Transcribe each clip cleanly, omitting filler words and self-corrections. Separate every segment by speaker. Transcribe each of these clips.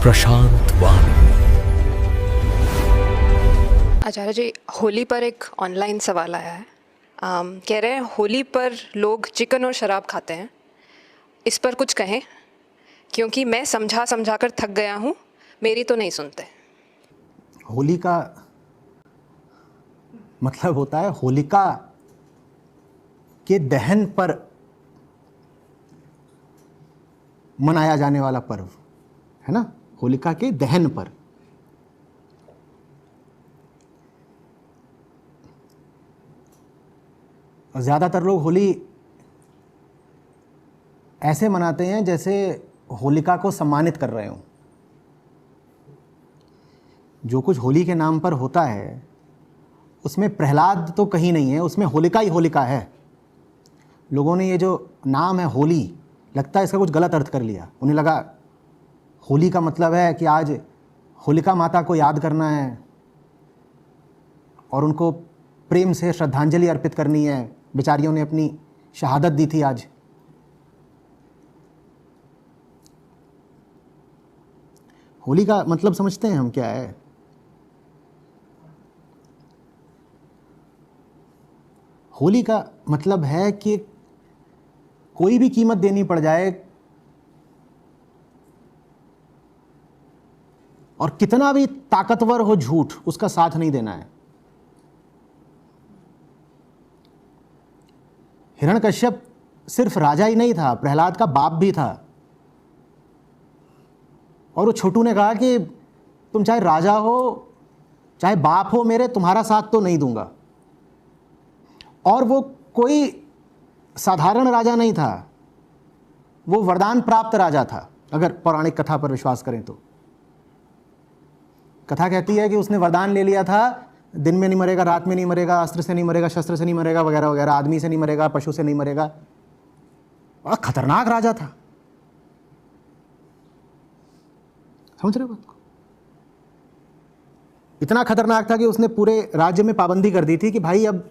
Speaker 1: प्रशांत वानी।
Speaker 2: आचार्य जी, होली पर एक ऑनलाइन सवाल आया है। कह रहे हैं होली पर लोग चिकन और शराब खाते हैं, इस पर कुछ कहें, क्योंकि मैं समझा समझा कर थक गया हूँ, मेरी तो नहीं सुनते।
Speaker 3: होली का मतलब होता है होलिका के दहन पर मनाया जाने वाला पर्व, है ना। होलिका के दहन पर। और ज़्यादातर लोग होली ऐसे मनाते हैं जैसे होलिका को सम्मानित कर रहे हों। जो कुछ होली के नाम पर होता है उसमें प्रहलाद तो कहीं नहीं है, उसमें होलिका ही होलिका है। लोगों ने ये जो नाम है होली, लगता है इसका कुछ गलत अर्थ कर लिया। उन्हें लगा होली का मतलब है कि आज होलिका माता को याद करना है और उनको प्रेम से श्रद्धांजलि अर्पित करनी है। बेचारियों ने अपनी शहादत दी थी आज। होली का मतलब समझते हैं हम क्या है? होली का मतलब है कि कोई भी कीमत देनी पड़ जाए और कितना भी ताकतवर हो झूठ, उसका साथ नहीं देना है। हिरण्यकश्यप सिर्फ राजा ही नहीं था, प्रहलाद का बाप भी था। और वो छोटू ने कहा कि तुम चाहे राजा हो चाहे बाप हो मेरे, तुम्हारा साथ तो नहीं दूंगा। और वो कोई साधारण राजा नहीं था, वो वरदान प्राप्त राजा था, अगर पौराणिक कथा पर विश्वास करें तो। कथा कहती है कि उसने वरदान ले लिया था, दिन में नहीं मरेगा, रात में नहीं मरेगा, अस्त्र से नहीं मरेगा, शस्त्र से नहीं मरेगा, वगैरह वगैरह, आदमी से नहीं मरेगा, पशु से नहीं मरेगा। बड़ा खतरनाक राजा था। समझ रहे हो बात को? इतना खतरनाक था कि उसने पूरे राज्य में पाबंदी कर दी थी कि भाई अब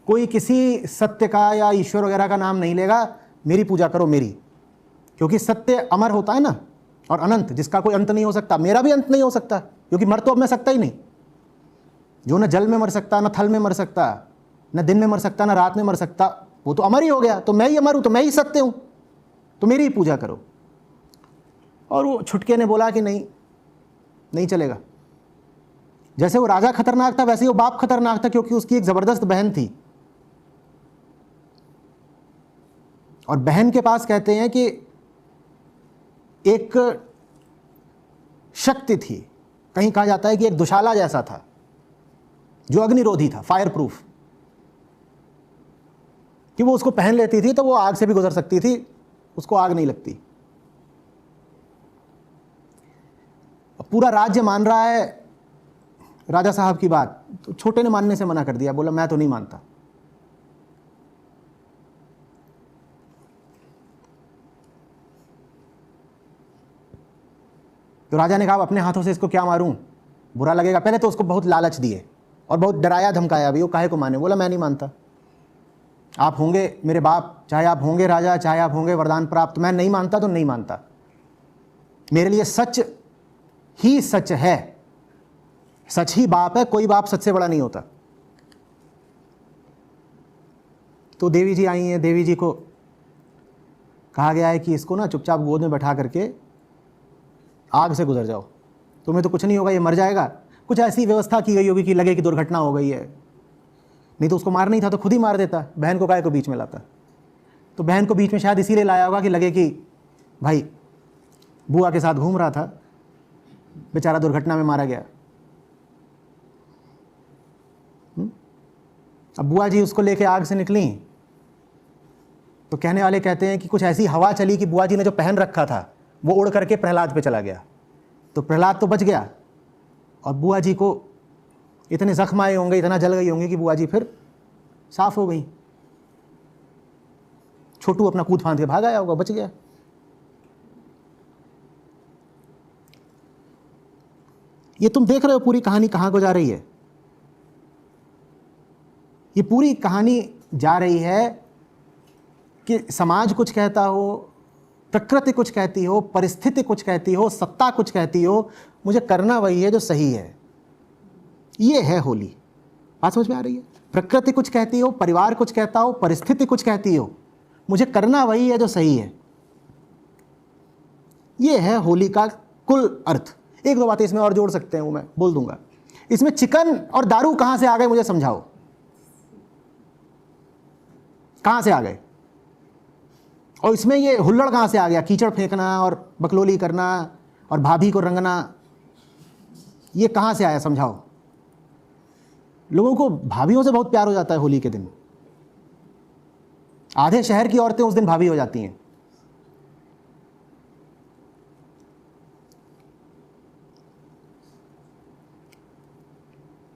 Speaker 3: कोई किसी सत्य का या ईश्वर वगैरह का नाम नहीं लेगा, मेरी पूजा करो मेरी। क्योंकि सत्य अमर होता है ना, और अनंत, जिसका कोई अंत नहीं हो सकता। मेरा भी अंत नहीं हो सकता, क्योंकि मर तो अब मैं सकता ही नहीं। जो न जल में मर सकता, न थल में मर सकता, न दिन में मर सकता, न रात में मर सकता, वो तो अमर ही हो गया। तो मैं ही अमर हूं, तो मैं ही सत्य हूं, तो मेरी ही पूजा करो। और वो छुटके ने बोला कि नहीं, नहीं चलेगा। जैसे वो राजा खतरनाक था, वैसे ही वो बाप खतरनाक था, क्योंकि उसकी एक जबरदस्त बहन थी। और बहन के पास कहते हैं कि एक शक्ति थी, कहीं कहा जाता है कि एक दुशाला जैसा था जो अग्निरोधी था, फायर प्रूफ, कि वो उसको पहन लेती थी तो वो आग से भी गुजर सकती थी, उसको आग नहीं लगती। पूरा राज्य मान रहा है राजा साहब की बात, तो छोटे ने मानने से मना कर दिया, बोला मैं तो नहीं मानता। तो राजा ने कहा अपने हाथों से इसको क्या मारूं, बुरा लगेगा। पहले तो उसको बहुत लालच दिए और बहुत डराया धमकाया भी, वो काहे को माने। बोला मैं नहीं मानता, आप होंगे मेरे बाप, चाहे आप होंगे राजा, चाहे आप होंगे वरदान प्राप्त, मैं नहीं मानता तो नहीं मानता। मेरे लिए सच ही सच है, सच ही बाप है, कोई बाप सच से बड़ा नहीं होता। तो देवी जी आई हैं, देवी जी को कहा गया है कि इसको ना चुपचाप गोद में बैठा करके आग से गुजर जाओ, तुम्हें तो कुछ नहीं होगा, ये मर जाएगा। कुछ ऐसी व्यवस्था की गई होगी कि लगे कि दुर्घटना हो गई है, नहीं तो उसको मार नहीं था तो खुद ही मार देता। बहन को काहे को बीच में लाता? तो बहन को बीच में शायद इसीलिए लाया होगा कि लगे कि भाई बुआ के साथ घूम रहा था, बेचारा दुर्घटना में मारा गया। अब बुआ जी उसको लेके आग से निकली तो कहने वाले कहते हैं कि कुछ ऐसी हवा चली कि बुआ जी ने जो पहन रखा था वो उड़ करके प्रहलाद पे चला गया। तो प्रहलाद तो बच गया, और बुआ जी को इतने जख्म आए होंगे, इतना जल गई होंगी कि बुआ जी फिर साफ हो गई। छोटू अपना कूद फांद के भाग आया होगा, बच गया। ये तुम देख रहे हो पूरी कहानी कहां को जा रही है। ये पूरी कहानी जा रही है कि समाज कुछ कहता हो, प्रकृति कुछ कहती हो, परिस्थिति कुछ कहती हो, सत्ता कुछ कहती हो, मुझे करना वही है जो सही है। ये है होली। बात समझ में आ रही है? प्रकृति कुछ कहती हो, परिवार कुछ कहता हो, परिस्थिति कुछ कहती हो, मुझे करना वही है जो सही है। ये है होली का कुल अर्थ। एक दो बातें इसमें और जोड़ सकते हैं, वो मैं बोल दूंगा। इसमें चिकन और दारू कहां से आ गए, मुझे समझाओ। कहां से आ गए? और इसमें ये हुल्लड़ कहां से आ गया? कीचड़ फेंकना और बकलोली करना और भाभी को रंगना, ये कहां से आया, समझाओ। लोगों को भाभियों से बहुत प्यार हो जाता है होली के दिन। आधे शहर की औरतें उस दिन भाभी हो जाती हैं।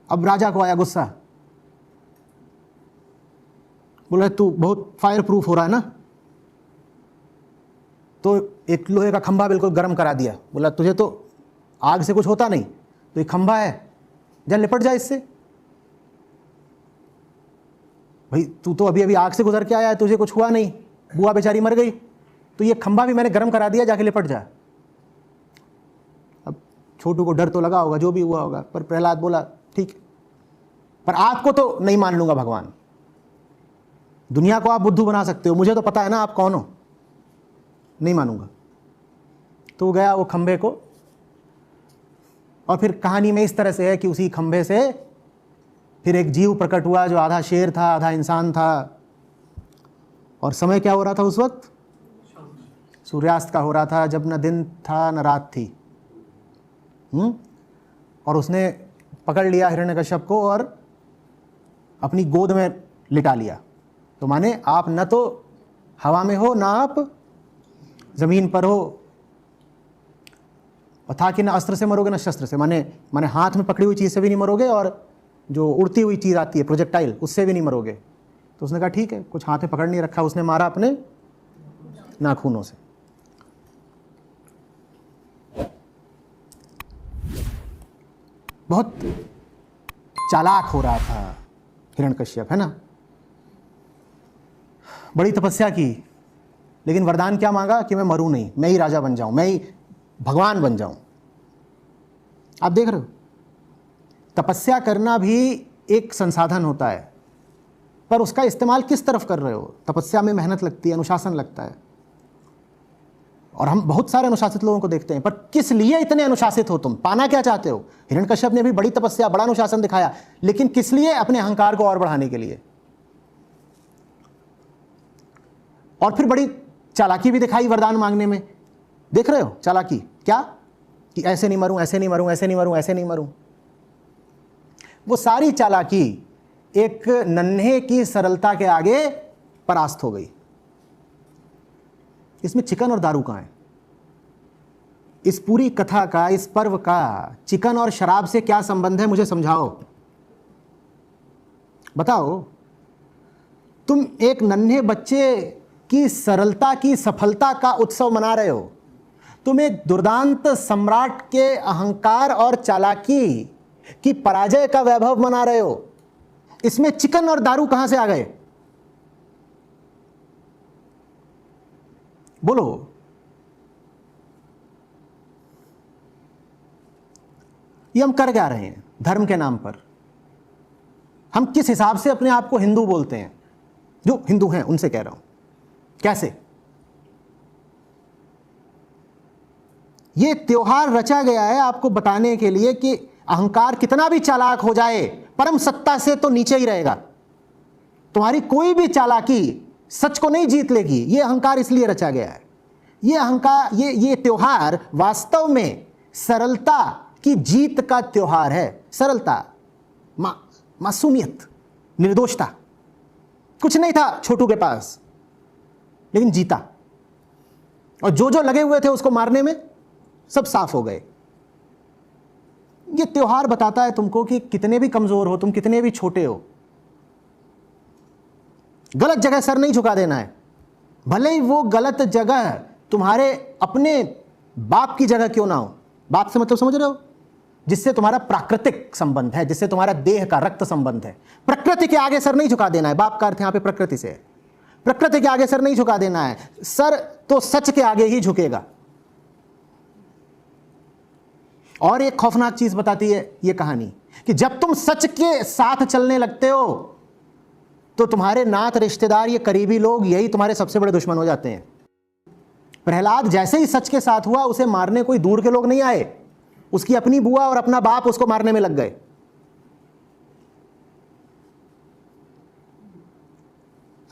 Speaker 3: अब राजा को आया गुस्सा, बोला तू बहुत फायर प्रूफ हो रहा है ना, तो एक लोहे का खंभा बिल्कुल गर्म करा दिया। बोला तुझे तो आग से कुछ होता नहीं, तो ये खंभा है, जा लिपट जा इससे। भाई तू तो अभी अभी आग से गुजर के आया है, तुझे कुछ हुआ नहीं, बुआ बेचारी मर गई, तो ये खंभा भी मैंने गर्म करा दिया, जाके लिपट जा। अब छोटू को डर तो लगा होगा, जो भी हुआ होगा, पर प्रहलाद बोला ठीक है, पर आपको तो नहीं मान लूंगा भगवान। दुनिया को आप बुद्धू बना सकते हो, मुझे तो पता है ना आप कौन हो, नहीं मानूंगा। तो गया वो खंभे को, और फिर कहानी में इस तरह से है कि उसी खंभे से फिर एक जीव प्रकट हुआ जो आधा शेर था आधा इंसान था। और समय क्या हो रहा था उस वक्त? सूर्यास्त का हो रहा था, जब न दिन था न रात थी। और उसने पकड़ लिया हिरण्यकश्यप को और अपनी गोद में लिटा लिया। तो माने आप न तो हवा में हो, ना आप जमीन पर हो, और था कि न अस्त्र से मरोगे न शस्त्र से, माने हाथ में पकड़ी हुई चीज से भी नहीं मरोगे, और जो उड़ती हुई चीज आती है प्रोजेक्टाइल, उससे भी नहीं मरोगे। तो उसने कहा ठीक है, कुछ हाथ में पकड़ नहीं रखा, उसने मारा अपने नाखूनों से। बहुत चालाक हो रहा था हिरण्यकश्यप, है ना। बड़ी तपस्या की, लेकिन वरदान क्या मांगा कि मैं मरूं नहीं, मैं ही राजा बन जाऊं, मैं ही भगवान बन जाऊं। आप देख रहे हो, तपस्या करना भी एक संसाधन होता है, पर उसका इस्तेमाल किस तरफ कर रहे हो। तपस्या में मेहनत लगती है, अनुशासन लगता है, और हम बहुत सारे अनुशासित लोगों को देखते हैं, पर किस लिए इतने अनुशासित हो तुम? पाना क्या चाहते हो? हिरण्यकश्यप ने भी बड़ी तपस्या, बड़ा अनुशासन दिखाया, लेकिन किस लिए? अपने अहंकार को और बढ़ाने के लिए। और फिर बड़ी चालाकी भी दिखाई वरदान मांगने में। देख रहे हो चालाकी क्या? कि ऐसे नहीं मरूं, ऐसे नहीं मरूं, ऐसे नहीं मरूं, ऐसे नहीं मरूं। वो सारी चालाकी एक नन्हे की सरलता के आगे परास्त हो गई। इसमें चिकन और दारू कहां है? इस पूरी कथा का, इस पर्व का चिकन और शराब से क्या संबंध है, मुझे समझाओ, बताओ। तुम एक नन्हे बच्चे की सरलता की सफलता का उत्सव मना रहे हो, तुम एक दुर्दांत सम्राट के अहंकार और चालाकी की पराजय का वैभव मना रहे हो। इसमें चिकन और दारू कहां से आ गए? बोलो। ये हम कर क्या रहे हैं धर्म के नाम पर? हम किस हिसाब से अपने आप को हिंदू बोलते हैं? जो हिंदू हैं उनसे कह रहा हूं, कैसे? ये त्योहार रचा गया है आपको बताने के लिए कि अहंकार कितना भी चालाक हो जाए, परम सत्ता से तो नीचे ही रहेगा। तुम्हारी कोई भी चालाकी सच को नहीं जीत लेगी। ये अहंकार इसलिए रचा गया है। ये अहंकार, ये त्योहार वास्तव में सरलता की जीत का त्योहार है। सरलता, मासूमियत, निर्दोषता। कुछ नहीं था छोटू के पास, लेकिन जीता, और जो जो लगे हुए थे उसको मारने में सब साफ हो गए। ये त्योहार बताता है तुमको कि कितने भी कमजोर हो तुम, कितने भी छोटे हो, गलत जगह सर नहीं झुका देना है। भले ही वो गलत जगह तुम्हारे अपने बाप की जगह क्यों ना हो। बाप से मतलब समझ रहे हो? जिससे तुम्हारा प्राकृतिक संबंध है, जिससे तुम्हारा देह का रक्त संबंध है। प्रकृति के आगे सर नहीं झुका देना है। बाप का अर्थ यहां पे प्रकृति से है। प्रकृति के आगे सर नहीं झुका देना है, सर तो सच के आगे ही झुकेगा। और एक खौफनाक चीज बताती है ये कहानी कि जब तुम सच के साथ चलने लगते हो तो तुम्हारे नात रिश्तेदार, ये करीबी लोग, यही तुम्हारे सबसे बड़े दुश्मन हो जाते हैं। प्रहलाद जैसे ही सच के साथ हुआ, उसे मारने कोई दूर के लोग नहीं आए, उसकी अपनी बुआ और अपना बाप उसको मारने में लग गए।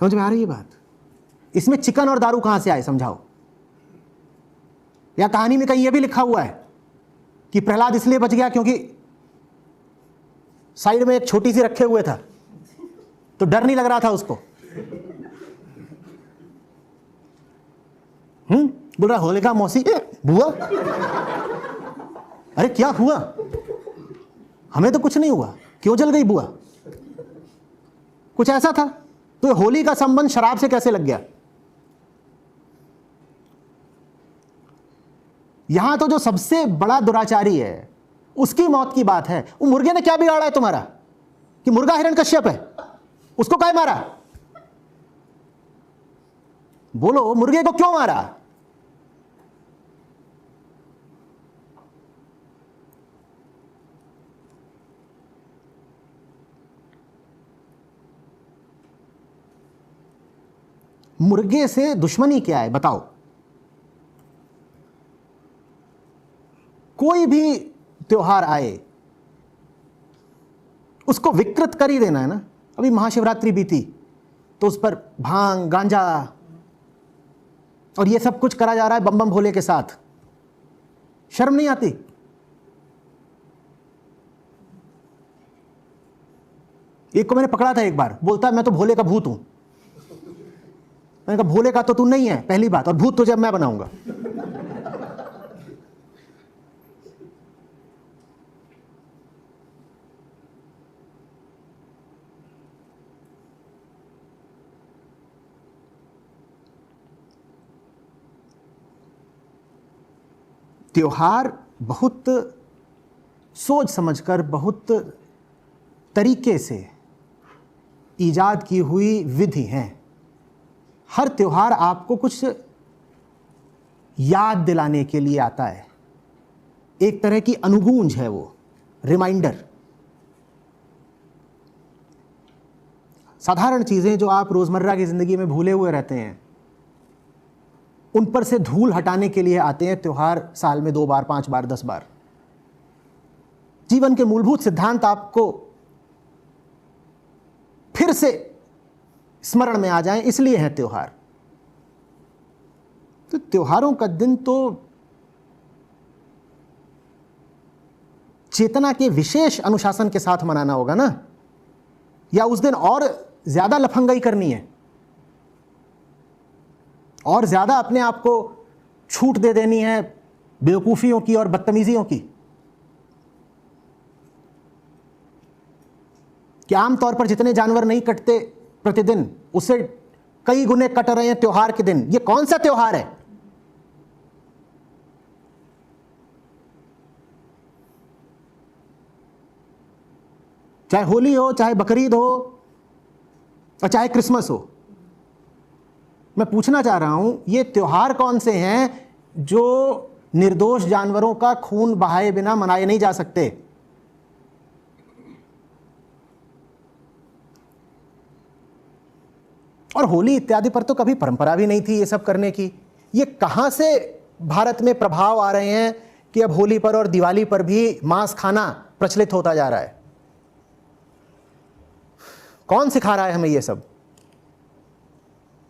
Speaker 3: समझ में आ रही है बात? इसमें चिकन और दारू कहां से आए, समझाओ। या कहानी में कहीं यह भी लिखा हुआ है कि प्रहलाद इसलिए बच गया क्योंकि साइड में एक छोटी सी रखे हुए था, तो डर नहीं लग रहा था उसको। बोल रहा होलिका मौसी, बुआ, अरे क्या हुआ? हमें तो कुछ नहीं हुआ, क्यों जल गई बुआ? कुछ ऐसा था। तो होली का संबंध शराब से कैसे लग गया? यहां तो जो सबसे बड़ा दुराचारी है उसकी मौत की बात है। वो मुर्गे ने क्या बिगाड़ा है तुम्हारा कि मुर्गा हिरण्यकश्यप है, उसको क्या मारा? बोलो, मुर्गे को क्यों मारा? मुर्गे से दुश्मनी क्या है बताओ? कोई भी त्योहार आए उसको विकृत कर ही देना है ना। अभी महाशिवरात्रि बीती तो उस पर भांग, गांजा और ये सब कुछ करा जा रहा है बम बम भोले के साथ। शर्म नहीं आती? एक को मैंने पकड़ा था एक बार, बोलता है मैं तो भोले का भूत हूं। मैंने कहा भोले का तो तू नहीं है पहली बात, और भूत तुझे अब मैं बनाऊंगा। त्योहार बहुत सोच समझकर, बहुत तरीके से ईजाद की हुई विधि हैं। हर त्योहार आपको कुछ याद दिलाने के लिए आता है, एक तरह की अनुगूंज है वो, रिमाइंडर। साधारण चीजें जो आप रोजमर्रा की जिंदगी में भूले हुए रहते हैं, उन पर से धूल हटाने के लिए आते हैं त्योहार। साल में 2 बार, 5 बार, 10 बार। जीवन के मूलभूत सिद्धांत आपको फिर से स्मरण में आ जाएं, इसलिए है त्योहार। तो त्योहारों का दिन तो चेतना के विशेष अनुशासन के साथ मनाना होगा ना, या उस दिन और ज्यादा लफंगाई करनी है, और ज्यादा अपने आप को छूट दे देनी है बेवकूफियों की और बदतमीजियों की। कि आमतौर पर जितने जानवर नहीं कटते प्रतिदिन, उससे कई गुने कट रहे हैं त्योहार के दिन। ये कौन सा त्योहार है? चाहे होली हो, चाहे बकरीद हो, और चाहे क्रिसमस हो। मैं पूछना चाह रहा हूं, ये त्योहार कौन से हैं जो निर्दोष जानवरों का खून बहाए बिना मनाए नहीं जा सकते? और होली इत्यादि पर तो कभी परंपरा भी नहीं थी ये सब करने की। ये कहां से भारत में प्रभाव आ रहे हैं कि अब होली पर और दिवाली पर भी मांस खाना प्रचलित होता जा रहा है? कौन सिखा रहा है हमें ये सब?